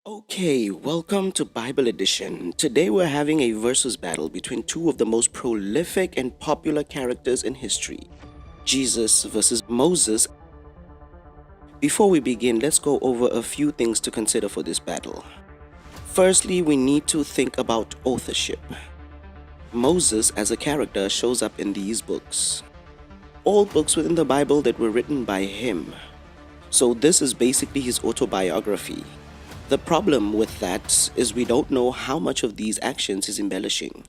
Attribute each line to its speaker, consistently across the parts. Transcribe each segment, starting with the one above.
Speaker 1: Okay, welcome to Bible Edition. Today we're having a versus battle between two of the most prolific and popular characters in history, Jesus versus Moses. Before we begin, let's go over a few things to consider for this battle. Firstly, we need to think about authorship. Moses as a character shows up in these books. All books within the Bible that were written by him. So this is basically his autobiography. The problem with that is we don't know how much of these actions he's embellishing.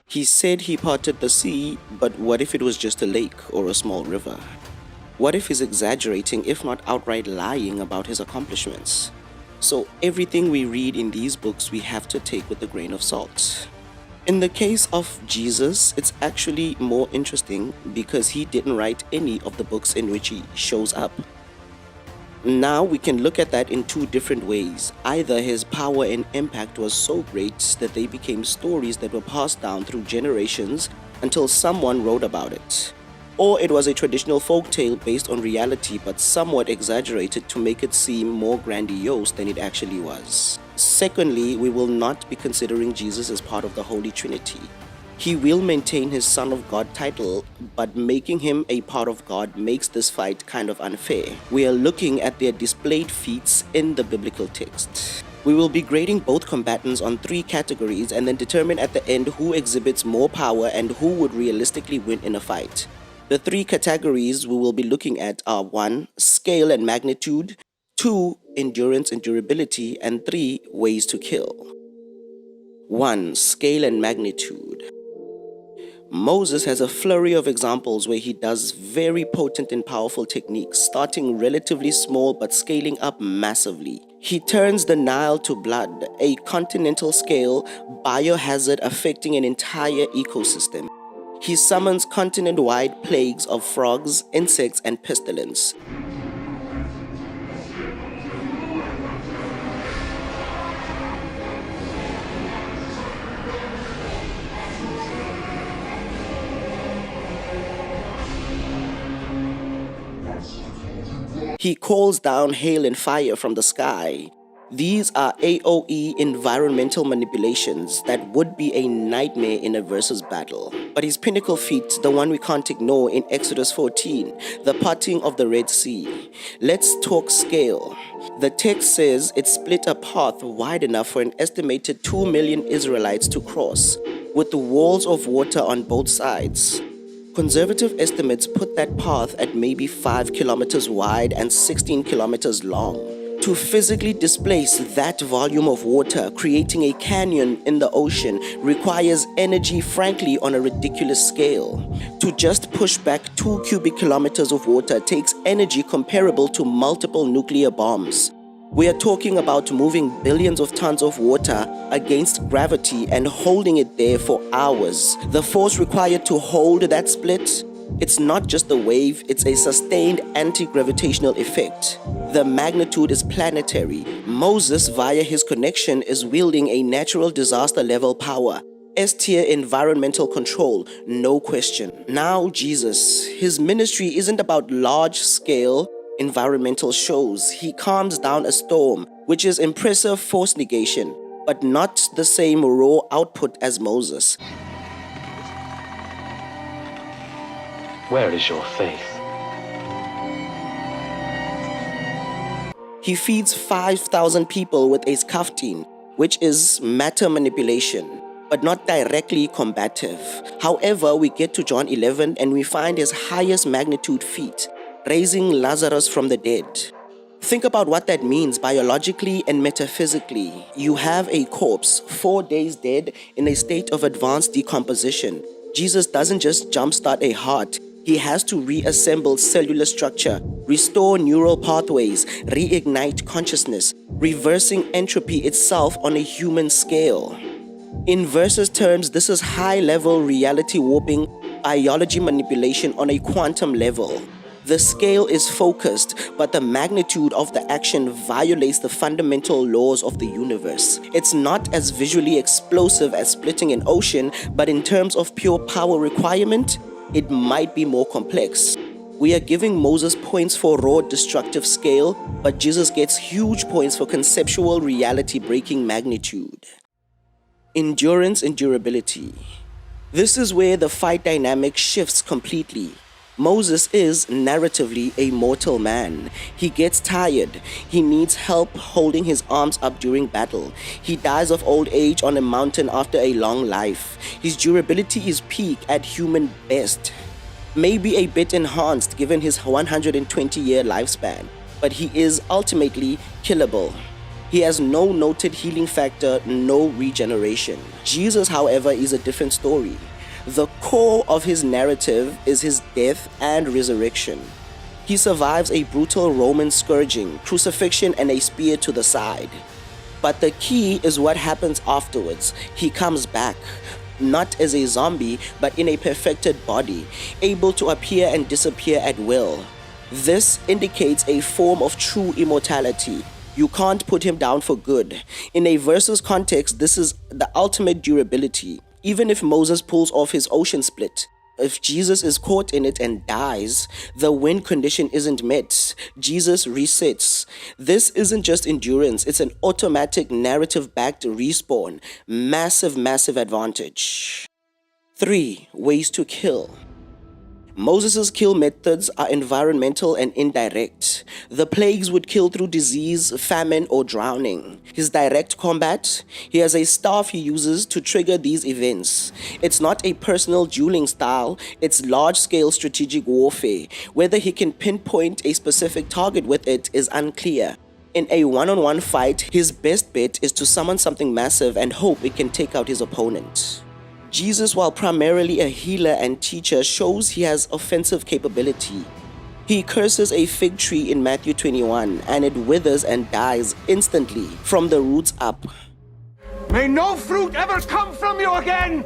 Speaker 1: He said he parted the sea, but what if it was just a lake or a small river? What if he's exaggerating, if not outright lying about his accomplishments? So everything we read in these books we have to take with a grain of salt. In the case of Jesus, it's actually more interesting because he didn't write any of the books in which he shows up. Now we can look at that in two different ways. Either his power and impact was so great that they became stories that were passed down through generations until someone wrote about it. Or it was a traditional folk tale based on reality but somewhat exaggerated to make it seem more grandiose than it actually was. Secondly, we will not be considering Jesus as part of the Holy Trinity. He will maintain his Son of God title, but making him a part of God makes this fight kind of unfair. We are looking at their displayed feats in the biblical text. We will be grading both combatants on three categories and then determine at the end who exhibits more power and who would realistically win in a fight. The three categories we will be looking at are 1. Scale and magnitude, 2. Endurance and durability, and 3. Ways to kill. 1. Scale and magnitude. Moses has a flurry of examples where he does very potent and powerful techniques, starting relatively small but scaling up massively. He turns the Nile to blood, a continental scale biohazard affecting an entire ecosystem. He summons continent-wide plagues of frogs, insects, and pestilence. He calls down hail and fire from the sky. These are AoE environmental manipulations that would be a nightmare in a versus battle. But his pinnacle feat, the one we can't ignore in Exodus 14, the parting of the Red Sea. Let's talk scale. The text says it split a path wide enough for an estimated 2 million Israelites to cross, with the walls of water on both sides. Conservative estimates put that path at maybe 5 kilometers wide and 16 kilometers long. To physically displace that volume of water, creating a canyon in the ocean, requires energy, frankly, on a ridiculous scale. To just push back 2 cubic kilometers of water takes energy comparable to multiple nuclear bombs. We are talking about moving billions of tons of water against gravity and holding it there for hours. The force required to hold that split, it's not just a wave, it's a sustained anti-gravitational effect. The magnitude is planetary. Moses, via his connection, is wielding a natural disaster level power. S-tier environmental control, no question. Now Jesus, his ministry isn't about large-scale environmental shows. He calms down a storm, which is impressive force negation, but not the same raw output as Moses.
Speaker 2: Where is your faith?
Speaker 1: He feeds 5,000 people with a scaftine, which is matter manipulation, but not directly combative. However, we get to John 11 and we find his highest magnitude feat, raising Lazarus from the dead. Think about what that means biologically and metaphysically. You have a corpse 4 days dead in a state of advanced decomposition. Jesus doesn't just jumpstart a heart. He has to reassemble cellular structure, restore neural pathways, reignite consciousness, reversing entropy itself on a human scale. In versus terms, this is high-level reality warping, biology manipulation on a quantum level. The scale is focused, but the magnitude of the action violates the fundamental laws of the universe. It's not as visually explosive as splitting an ocean, but in terms of pure power requirement, it might be more complex. We are giving Moses points for raw destructive scale, but Jesus gets huge points for conceptual reality breaking magnitude. Endurance and durability. This is where the fight dynamic shifts completely. Moses is, narratively, a mortal man. He gets tired. He needs help holding his arms up during battle. He dies of old age on a mountain after a long life. His durability is peak at human best. Maybe a bit enhanced given his 120-year lifespan, but he is ultimately killable. He has no noted healing factor, no regeneration. Jesus, however, is a different story. The core of his narrative is his death and resurrection. He survives a brutal Roman scourging, crucifixion, and a spear to the side. But the key is what happens afterwards. He comes back, not as a zombie, but in a perfected body, able to appear and disappear at will. This indicates a form of true immortality. You can't put him down for good. In a versus context, this is the ultimate durability. Even if Moses pulls off his ocean split, if Jesus is caught in it and dies, the win condition isn't met. Jesus resets. This isn't just endurance, it's an automatic narrative-backed respawn. Massive advantage. 3. Ways to kill. Moses' kill methods are environmental and indirect. The plagues would kill through disease, famine, or drowning. His direct combat, he has a staff he uses to trigger these events. It's not a personal dueling style, it's large-scale strategic warfare. Whether he can pinpoint a specific target with it is unclear. In a one-on-one fight, his best bet is to summon something massive and hope it can take out his opponent. Jesus, while primarily a healer and teacher, shows he has offensive capability. He curses a fig tree in Matthew 21, and it withers and dies instantly from the roots up.
Speaker 3: May no fruit ever come from you again!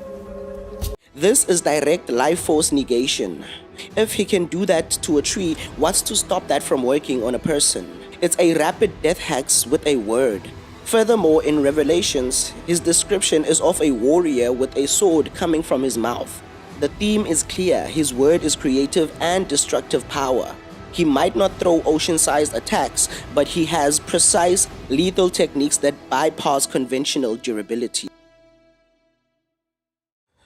Speaker 1: This is direct life force negation. If he can do that to a tree, what's to stop that from working on a person? It's a rapid death hex with a word. Furthermore, in Revelations, his description is of a warrior with a sword coming from his mouth. The theme is clear, his word is creative and destructive power. He might not throw ocean-sized attacks, but he has precise, lethal techniques that bypass conventional durability.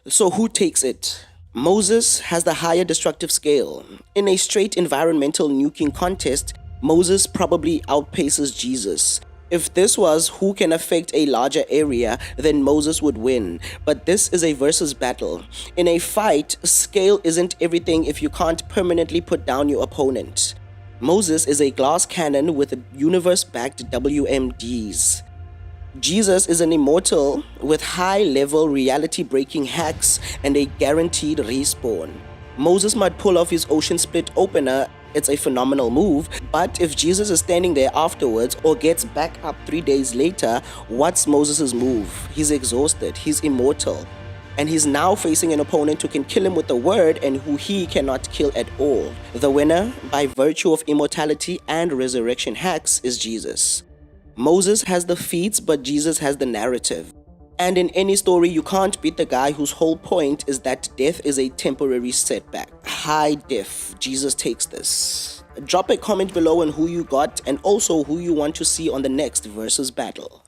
Speaker 1: So who takes it? Moses has the higher destructive scale. In a straight environmental nuking contest, Moses probably outpaces Jesus. If this was who can affect a larger area, then Moses would win. But this is a versus battle. In a fight, scale isn't everything if you can't permanently put down your opponent. Moses is a glass cannon with universe-backed WMDs. Jesus is an immortal with high-level reality-breaking hacks and a guaranteed respawn. Moses might pull off his ocean split opener. It's a phenomenal move, but if Jesus is standing there afterwards or gets back up 3 days later, what's Moses' move? He's exhausted, he's immortal, and he's now facing an opponent who can kill him with a word and who he cannot kill at all. The winner, by virtue of immortality and resurrection hacks, is Jesus. Moses has the feats, but Jesus has the narrative. And in any story, you can't beat the guy whose whole point is that death is a temporary setback. High def, Jesus takes this. Drop a comment below on who you got and also who you want to see on the next versus battle.